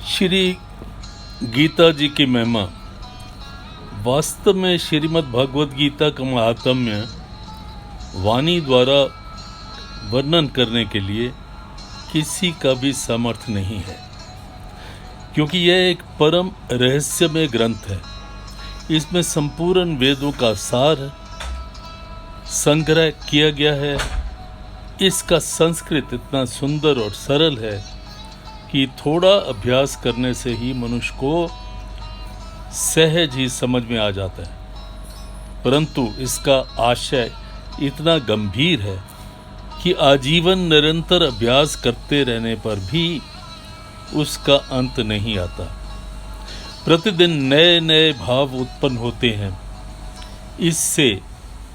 श्री गीता जी की महिमा। वास्तव में श्रीमद् भगवद गीता का महात्म्य वाणी द्वारा वर्णन करने के लिए किसी का भी सामर्थ्य नहीं है, क्योंकि यह एक परम रहस्यमय ग्रंथ है। इसमें संपूर्ण वेदों का सार संग्रह किया गया है। इसका संस्कृत इतना सुंदर और सरल है कि थोड़ा अभ्यास करने से ही मनुष्य को सहज ही समझ में आ जाता है, परंतु इसका आशय इतना गंभीर है कि आजीवन निरंतर अभ्यास करते रहने पर भी उसका अंत नहीं आता। प्रतिदिन नए नए भाव उत्पन्न होते हैं। इससे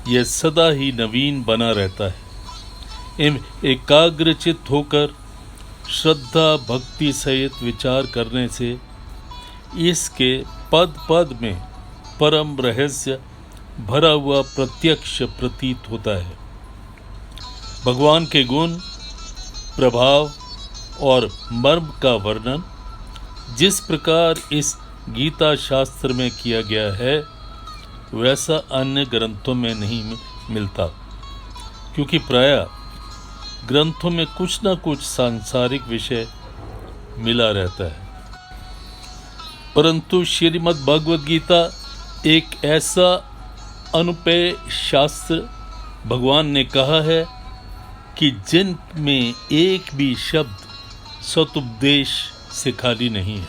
यह सदा ही नवीन बना रहता है। एकाग्रचित्त होकर श्रद्धा भक्ति सहित विचार करने से इसके पद पद में परम रहस्य भरा हुआ प्रत्यक्ष प्रतीत होता है। भगवान के गुण, प्रभाव और मर्म का वर्णन जिस प्रकार इस गीता शास्त्र में किया गया है, वैसा अन्य ग्रंथों में नहीं मिलता, क्योंकि प्रायः ग्रंथों में कुछ न कुछ सांसारिक विषय मिला रहता है। परंतु श्रीमद् भगवद गीता एक ऐसा अनुपेय शास्त्र भगवान ने कहा है कि जिनमें एक भी शब्द सतुपदेश से खाली नहीं है।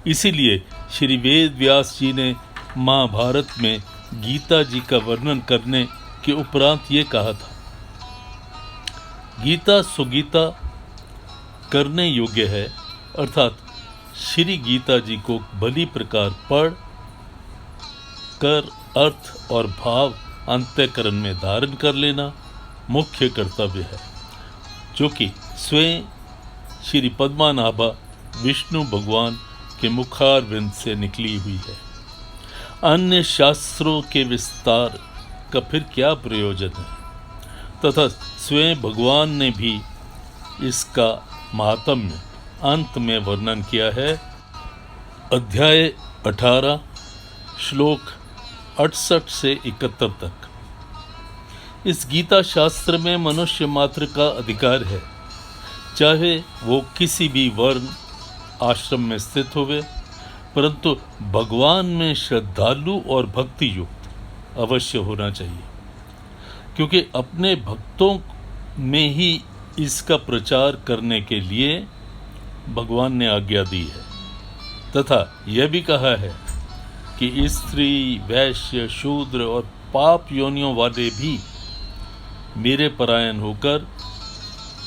इसीलिए श्री वेद व्यास जी ने महाभारत में गीता जी का वर्णन करने के उपरांत ये कहा था, गीता सुगीता करने योग्य है, अर्थात श्री गीता जी को भली प्रकार पढ़ कर अर्थ और भाव अंतःकरण में धारण कर लेना मुख्य कर्तव्य है, जो कि स्वयं श्री पद्मनाभा विष्णु भगवान के मुखारविंद से निकली हुई है। अन्य शास्त्रों के विस्तार का फिर क्या प्रयोजन है, तथा स्वयं भगवान ने भी इसका महात्म्य अंत में वर्णन किया है। अध्याय 18 श्लोक 68 से 71 तक। इस गीता शास्त्र में मनुष्य मात्र का अधिकार है, चाहे वो किसी भी वर्ण आश्रम में स्थित होवे, परंतु भगवान में श्रद्धालु और भक्ति युक्त अवश्य होना चाहिए, क्योंकि अपने भक्तों में ही इसका प्रचार करने के लिए भगवान ने आज्ञा दी है, तथा यह भी कहा है कि स्त्री, वैश्य, शूद्र और पाप योनियों वाले भी मेरे परायण होकर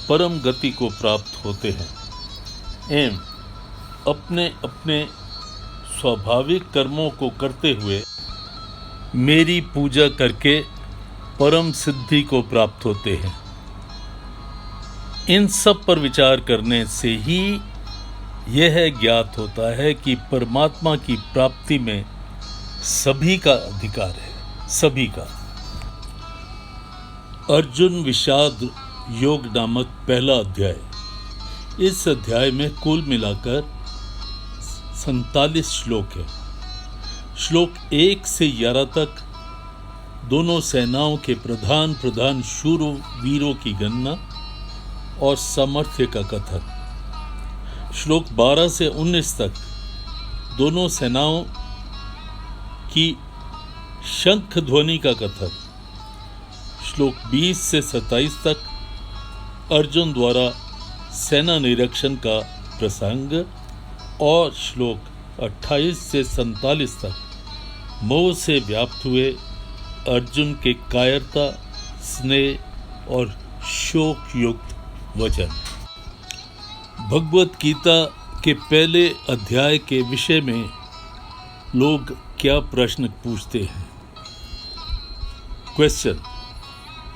परम गति को प्राप्त होते हैं एवं अपने अपने स्वाभाविक कर्मों को करते हुए मेरी पूजा करके परम सिद्धि को प्राप्त होते हैं। इन सब पर विचार करने से ही यह ज्ञात होता है कि परमात्मा की प्राप्ति में सभी का अधिकार है, सभी का। अर्जुन विषाद योग नामक पहला अध्याय। इस अध्याय में कुल मिलाकर 47 श्लोक है। श्लोक 1 से 11 तक दोनों सेनाओं के प्रधान शूरों वीरों की गणना और सामर्थ्य का कथन। श्लोक 12 से 19 तक दोनों सेनाओं की शंख ध्वनि का कथन। श्लोक 20 से 27 तक अर्जुन द्वारा सेना निरीक्षण का प्रसंग और श्लोक 28 से 47 तक मोह से व्याप्त हुए अर्जुन के कायरता, स्नेह और शोक युक्त वचन। भगवत गीता के पहले अध्याय के विषय में लोग क्या प्रश्न पूछते हैं? क्वेश्चन: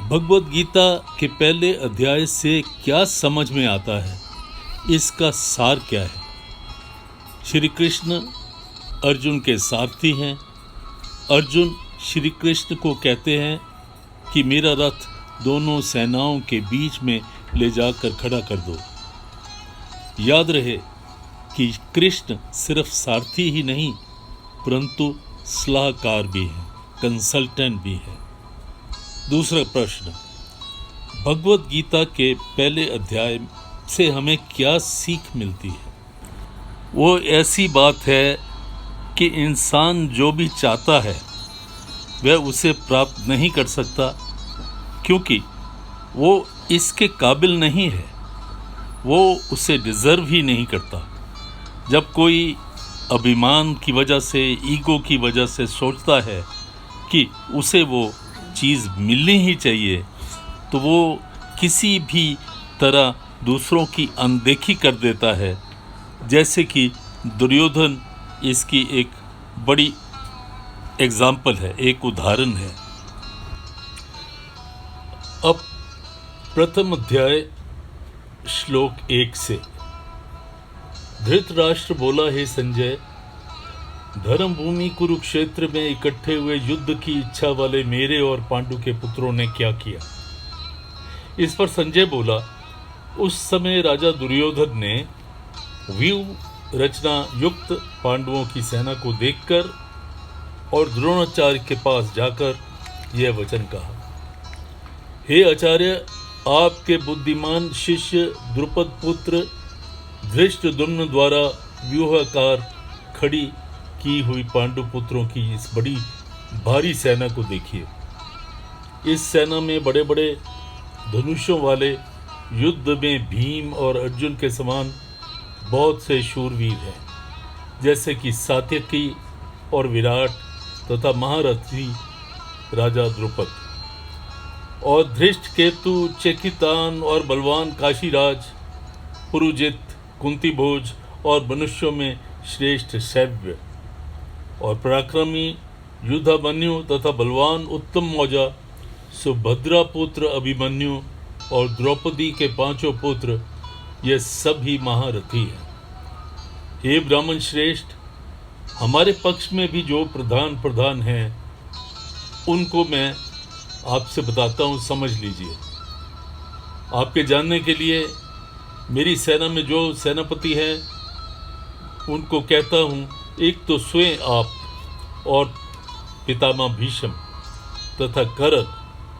भगवत गीता के पहले अध्याय से क्या समझ में आता है? इसका सार क्या है? श्री कृष्ण अर्जुन के सारथी हैं। अर्जुन श्री कृष्ण को कहते हैं कि मेरा रथ दोनों सेनाओं के बीच में ले जाकर खड़ा कर दो। याद रहे कि कृष्ण सिर्फ सारथी ही नहीं परंतु सलाहकार भी है, कंसल्टेंट भी है। दूसरा प्रश्न, भगवत गीता के पहले अध्याय से हमें क्या सीख मिलती है? वो ऐसी बात है कि इंसान जो भी चाहता है वह उसे प्राप्त नहीं कर सकता, क्योंकि वो इसके काबिल नहीं है, वो उसे डिज़र्व ही नहीं करता। जब कोई अभिमान की वजह से, ईगो की वजह से सोचता है कि उसे वो चीज़ मिलनी ही चाहिए, तो वो किसी भी तरह दूसरों की अनदेखी कर देता है, जैसे कि दुर्योधन इसकी एक बड़ी एग्जाम्पल है, एक उदाहरण है। अब प्रथम अध्याय श्लोक 1 से। धृतराष्ट्र बोला, हे संजय, धर्म भूमि कुरुक्षेत्र में इकट्ठे हुए युद्ध की इच्छा वाले मेरे और पांडु के पुत्रों ने क्या किया? इस पर संजय बोला, उस समय राजा दुर्योधन ने व्यूह रचना युक्त पांडवों की सेना को देखकर और द्रोणाचार्य के पास जाकर यह वचन कहा, हे आचार्य, आपके बुद्धिमान शिष्य द्रुपद पुत्र धृष्टद्युम्न द्वारा व्यूहाकार खड़ी की हुई पांडु पुत्रों की इस बड़ी भारी सेना को देखिए। इस सेना में बड़े बड़े धनुषों वाले युद्ध में भीम और अर्जुन के समान बहुत से शूरवीर हैं, जैसे कि सात्यकी और विराट तथा महारथी राजा द्रुपद, और धृष्टकेतु, चेकितान और बलवान काशीराज, पुरुजित, कुंतीभोज और मनुष्यों में श्रेष्ठ शैव्य, और पराक्रमी युद्धामन्यु तथा बलवान उत्तम मौजा, सुभद्रा पुत्र अभिमन्यु और द्रौपदी के 5 पुत्र, ये सभी महारथी हैं। हे ब्राह्मण श्रेष्ठ, हमारे पक्ष में भी जो प्रधान हैं उनको मैं आपसे बताता हूँ, समझ लीजिए। आपके जानने के लिए मेरी सेना में जो सेनापति हैं उनको कहता हूँ, एक तो स्वयं आप और पितामह भीष्म तथा करत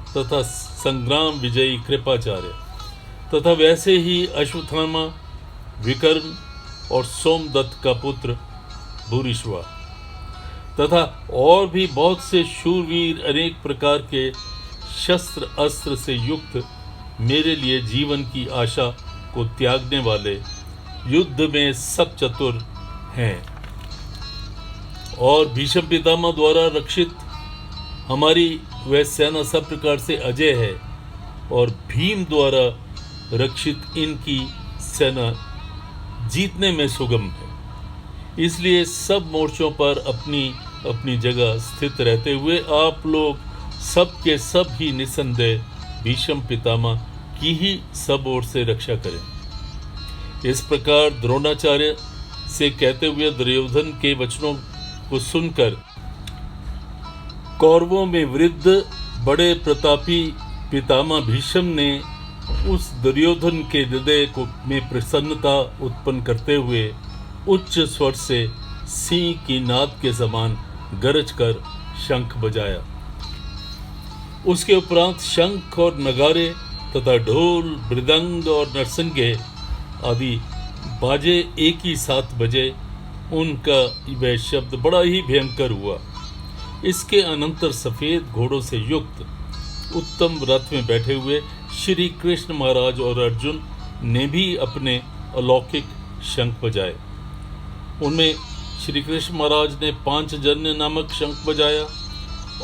तथा संग्राम विजयी कृपाचार्य तथा वैसे ही अश्वत्थामा, विकर्ण और सोमदत्त का पुत्र भूरिश्वा तथा और भी बहुत से शूरवीर, अनेक प्रकार के शस्त्र अस्त्र से युक्त, मेरे लिए जीवन की आशा को त्यागने वाले, युद्ध में सब चतुर हैं। और भीष्म पितामह द्वारा रक्षित हमारी वह सेना सब प्रकार से अजय है, और भीम द्वारा रक्षित इनकी सेना जीतने में सुगम है। इसलिए सब मोर्चों पर अपनी अपनी जगह स्थित रहते हुए आप लोग सब के सब ही निसंदेह भीष्म पितामह की ही सब ओर से रक्षा करें। इस प्रकार द्रोणाचार्य से कहते हुए दुर्योधन के वचनों को सुनकर कौरवों में वृद्ध बड़े प्रतापी पितामह भीष्म ने उस दुर्योधन के हृदय को में प्रसन्नता उत्पन्न करते हुए उच्च स्वर से सिंह की नाद के समान गरज कर शंख बजाया। उसके उपरांत शंख और नगारे तथा ढोल, मृदंग और नरसिंगे आदि बाजे एक ही साथ बजे। उनका वह शब्द बड़ा ही भयंकर हुआ। इसके अनंतर सफेद घोड़ों से युक्त उत्तम रथ में बैठे हुए श्री कृष्ण महाराज और अर्जुन ने भी अपने अलौकिक शंख बजाए। उनमें श्री कृष्ण महाराज ने पांचजन्य नामक शंख बजाया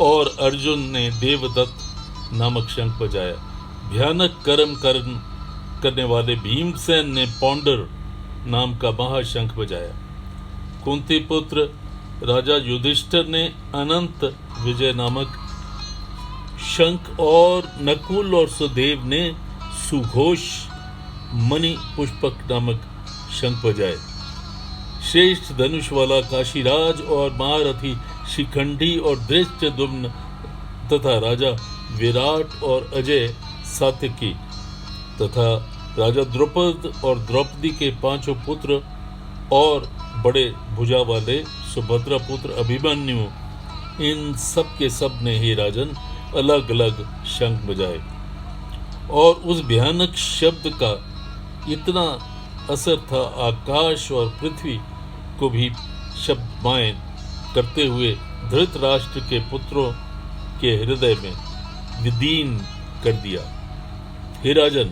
और अर्जुन ने देवदत्त नामक शंख बजाया। भयानक कर्म करने वाले भीमसेन ने पौंडर नाम का महाशंख बजाया। कुंती पुत्र राजा युधिष्ठिर ने अनंत विजय नामक शंख और नकुल और सुदेव ने सुघोष मणि पुष्पक नामक शंख बजाए। श्रेष्ठ धनुष वाला काशीराज और महारथी शिखंडी और धृष्टद्युम्न तथा राजा विराट और अजय सात्यकी तथा राजा द्रुपद और द्रौपदी के 5 पुत्र और बड़े भुजा वाले सुभद्रा पुत्र अभिमन्यु, इन सब के सब ने हे राजन अलग अलग शंख बजाए, और उस भयानक शब्द का इतना असर था, आकाश और पृथ्वी को भी शब्दमय करते हुए धृतराष्ट्र के पुत्रों के हृदय में विदीन कर दिया। हे राजन,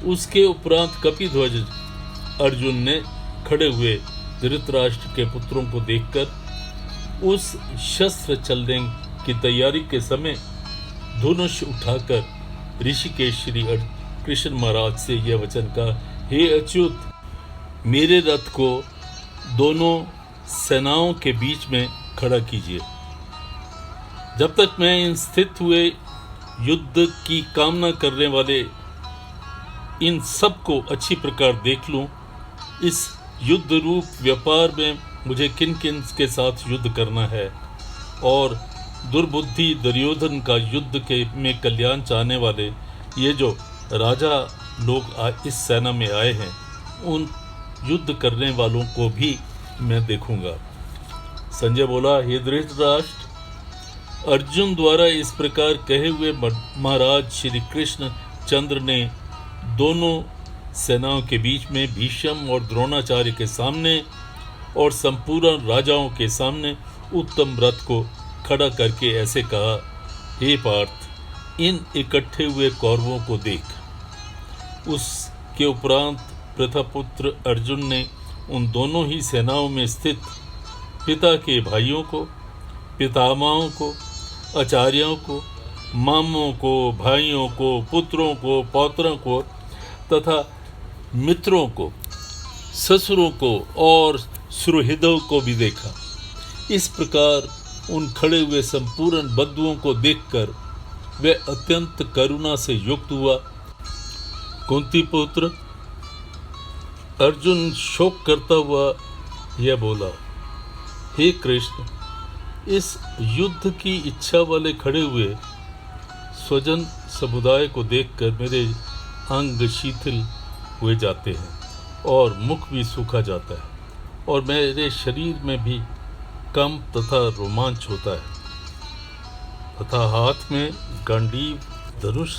उसके उपरांत कपिध्वज अर्जुन ने खड़े हुए धृतराष्ट्र के पुत्रों को देखकर उस शस्त्र चलने की तैयारी के समय धनुष उठाकर ऋषिकेश श्री कृष्ण महाराज से यह वचन कहा, हे अच्युत, मेरे रथ को दोनों सेनाओं के बीच में खड़ा कीजिए। जब तक मैं इन स्थित हुए युद्ध की कामना करने वाले इन सबको अच्छी प्रकार देख लूं, इस युद्ध रूप व्यापार में मुझे किन किन के साथ युद्ध करना है, और दुर्बुद्धि दुर्योधन का युद्ध के में कल्याण चाहने वाले ये जो राजा लोग इस सेना में आए हैं, उन युद्ध करने वालों को भी मैं देखूंगा। संजय बोला, हे धृतराष्ट्र, अर्जुन द्वारा इस प्रकार कहे हुए महाराज श्री कृष्ण चंद्र ने दोनों सेनाओं के बीच में भीष्म और द्रोणाचार्य के सामने और संपूर्ण राजाओं के सामने उत्तम रथ को खड़ा करके ऐसे कहा, हे पार्थ, इन इकट्ठे हुए कौरवों को देख। उसके उपरांत प्रथापुत्र अर्जुन ने उन दोनों ही सेनाओं में स्थित पिता के भाइयों को, पितामहों को, आचार्यों को, मामों को, भाइयों को, पुत्रों को, पौत्रों को तथा मित्रों को, ससुरों को और सुहृदों को भी देखा। इस प्रकार उन खड़े हुए संपूर्ण बंधुओं को देखकर वह अत्यंत करुणा से युक्त हुआ। कुंती पुत्र अर्जुन शोक करता हुआ यह बोला, हे कृष्ण, इस युद्ध की इच्छा वाले खड़े हुए स्वजन समुदाय को देखकर मेरे अंग शिथिल हुए जाते हैं और मुख भी सूखा जाता है, और मेरे शरीर में भी कंप तथा रोमांच होता है, तथा हाथ में गांडीव धनुष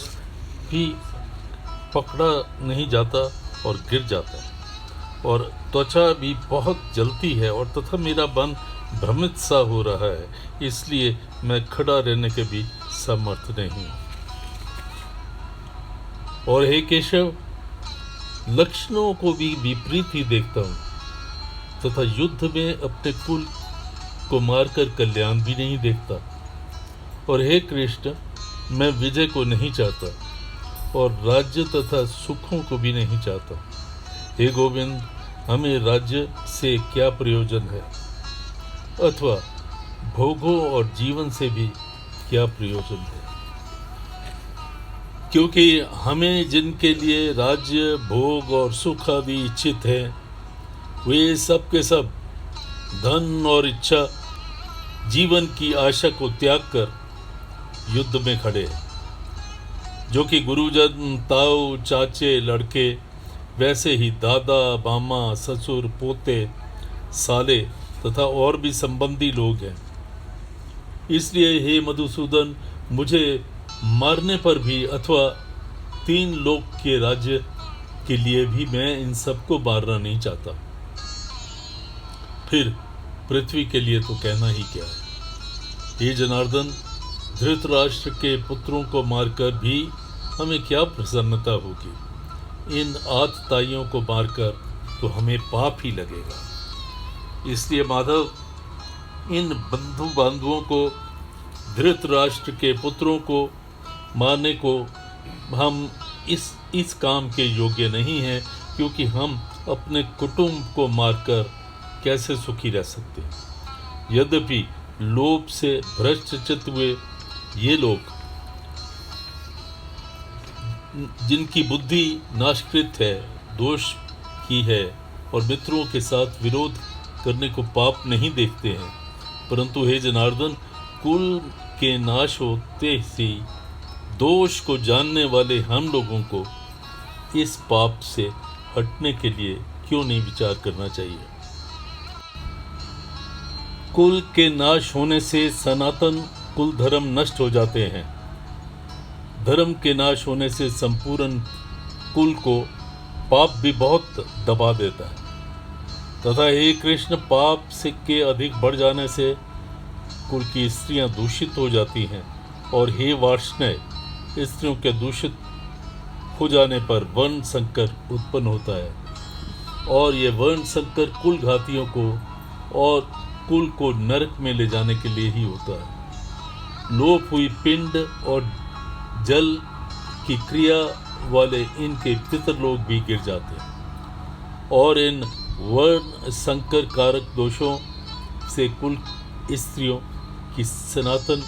भी पकड़ा नहीं जाता और गिर जाता है, और त्वचा भी बहुत जलती है, और तथा मेरा मन भ्रमित सा हो रहा है, इसलिए मैं खड़ा रहने के भी समर्थ नहीं हूँ। और हे केशव, लक्षणों को भी विपरीत ही देखता हूँ, तथा युद्ध में अपने कुल को मारकर कल्याण भी नहीं देखता। और हे कृष्ण, मैं विजय को नहीं चाहता और राज्य तथा सुखों को भी नहीं चाहता। हे गोविंद, हमें राज्य से क्या प्रयोजन है, अथवा भोगों और जीवन से भी क्या प्रयोजन है, क्योंकि हमें जिनके लिए राज्य, भोग और सुख आदि इच्छित है, वे सब के सब धन और इच्छा, जीवन की आशा को त्याग कर युद्ध में खड़े हैं। जो कि गुरुजन, ताऊ, चाचे, लड़के, वैसे ही दादा, मामा, ससुर, पोते, साले तथा और भी संबंधी लोग हैं। इसलिए हे मधुसूदन, मुझे मारने पर भी अथवा 3 लोक के राज्य के लिए भी मैं इन सबको मारना नहीं चाहता। फिर पृथ्वी के लिए तो कहना ही क्या है। हे जनार्दन, धृतराष्ट्र के पुत्रों को मारकर भी हमें क्या प्रसन्नता होगी, इन आतताइयों को मारकर तो हमें पाप ही लगेगा। इसलिए माधव, इन बंधु बांधवों को, धृतराष्ट्र के पुत्रों को मारने को हम इस काम के योग्य नहीं हैं, क्योंकि हम अपने कुटुंब को मारकर कैसे सुखी रह सकते हैं। यद्यपि लोभ से भ्रष्टचित्त हुए ये लोग, जिनकी बुद्धि नाशकृत है, दोष की है, और मित्रों के साथ विरोध करने को पाप नहीं देखते हैं, परंतु हे जनार्दन, कुल के नाश होते ही दोष को जानने वाले हम लोगों को इस पाप से हटने के लिए क्यों नहीं विचार करना चाहिए। कुल के नाश होने से सनातन कुल धर्म नष्ट हो जाते हैं। धर्म के नाश होने से संपूर्ण कुल को पाप भी बहुत दबा देता है। तथा हे कृष्ण, पाप से के अधिक बढ़ जाने से कुल की स्त्रियां दूषित हो जाती हैं, और हे वार्ष्णेय, स्त्रियों के दूषित हो जाने पर वर्ण संकर उत्पन्न होता है, और ये वर्ण संकर कुल घातियों को और कुल को नरक में ले जाने के लिए ही होता है। लोप हुई पिंड और जल की क्रिया वाले इनके पितरलोक भी गिर जाते हैं, और इन वर्ण संकर कारक दोषों से कुल स्त्रियों की सनातन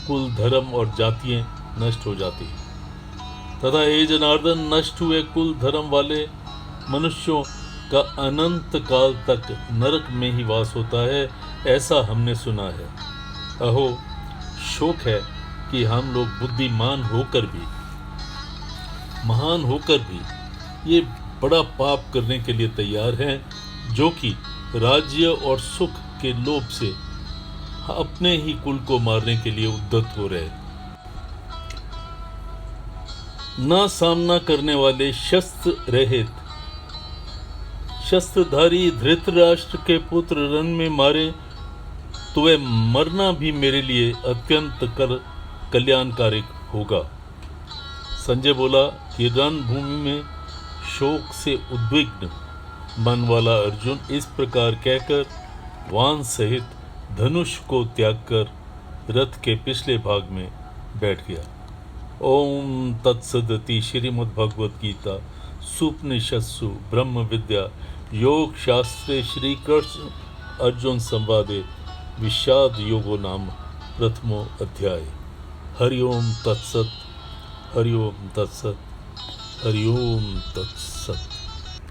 कुल धर्म और जातियां नष्ट हो जाती हैं। तथा हे जनार्दन, नष्ट हुए कुल धर्म वाले मनुष्यों का अनंत काल तक नरक में ही वास होता है, ऐसा हमने सुना है। अहो, शोक है कि हम लोग बुद्धिमान होकर भी, महान होकर भी ये बड़ा पाप करने के लिए तैयार हैं, जो कि राज्य और सुख के लोभ से अपने ही कुल को मारने के लिए उद्यत हो रहे। ना सामना करने वाले शस्त्र रहित शस्त्रधारी धृतराष्ट्र के पुत्र रण में मारे तो वह मरना भी मेरे लिए अत्यंत कल्याणकारी होगा। संजय बोला कि रणभूमि में शोक से उद्विग्न मन वाला अर्जुन इस प्रकार कहकर वान सहित धनुष को त्याग कर रथ के पिछले भाग में बैठ गया। ओम तत्सदिति। श्रीमद् भगवद गीता सुपनिषत्सु ब्रह्म विद्या योग शास्त्रे श्री कृष्ण अर्जुन संवादे विषाद योगो नाम प्रथमो अध्याय। हरिओम तत्सत, हरिओम तत्सत, हरिओम तत्सत।